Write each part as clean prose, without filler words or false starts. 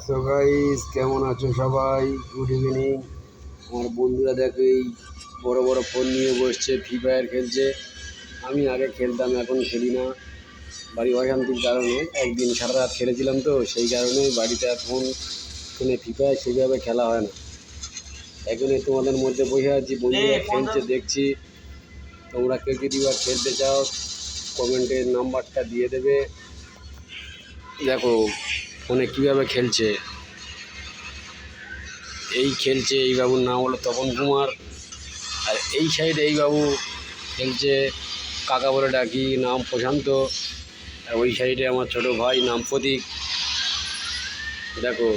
So guys, কেমন আছো সবাই? Good evening. আমার বন্ধুরা দেখো এই বড় বড় ফোন নিয়ে বসছে, ফ্রি ফায়ার খেলছে। আমি আগে খেলতাম, এখন খেলি না। বাড়ি অশান্তির কারণে একদিন সারা রাত খেলেছিলাম, তো সেই কারণে বাড়িতে আর ফোনে ফ্রি ফায়ার সেভাবে খেলা হয় না। এখন তোমাদের মধ্যে বসে আছি, বন্ধুরা খেলছে দেখছি। তোমরা কেউ যদি বা খেলতে চাও কমেন্টের নাম্বারটা দিয়ে দেবে। দেখো ফোনে কীভাবে খেলছে। এই খেলছে, এই বাবুর নাম হলো তপন কুমার। আর এই সাইডে এই বাবু খেলছে, কাকা বলে ডাকি, নাম প্রশান্ত। আর ওই সাইডে আমার ছোট ভাই, নাম প্রতীক। দেখো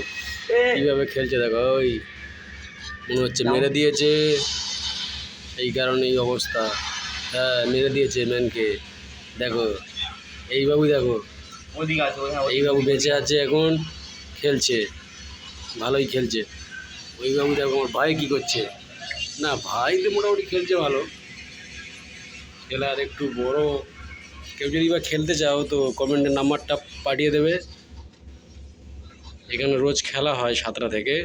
কীভাবে খেলছে, দেখো ওই মনে হচ্ছে মেরে দিয়েছে, এই কারণে এই অবস্থা। হ্যাঁ, মেরে দিয়েছে ম্যানকে। দেখো এই বাবু, দেখো এই বাবু বেঁচে আছে, এখন খেলছে, ভালোই খেলছে। ওই বাবু দেখো আমার ভাই কী করছে। না, ভাই তো মোটামুটি খেলছে ভালো। খেলার একটু বড় কেউ যদি বা খেলতে চাও তো কমেন্টের নাম্বারটা পাঠিয়ে দেবে। এখানে রোজ খেলা হয় 7টা থেকে।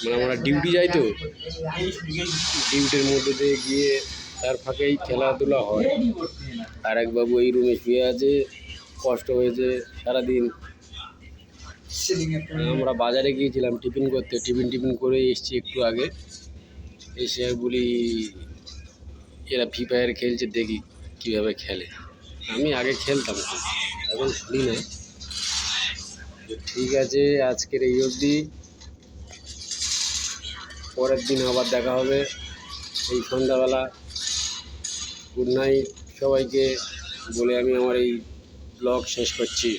মানে আমরা ডিউটি যাই, তো ডিউটির মধ্যে দিয়ে গিয়ে তার ফাঁকেই খেলাধুলা হয়। আর এক বাবু এই রুমে শুয়ে আছে, কষ্ট হয়েছে সারাদিন। আমরা বাজারে গিয়েছিলাম টিফিন করতে, টিফিন করে এসছি একটু আগে। এসে বলি এরা ফ্রি ফায়ার খেলছে, দেখি কীভাবে খেলে। আমি আগে খেলতাম, এখন খেলি না। ঠিক আছে, আজকের এই অবধি। পরের দিন আবার দেখা হবে এই সন্ধ্যাবেলা। গুড নাইট সবাইকে বলে আমি আমার এই ব্লগ শেষ করছি।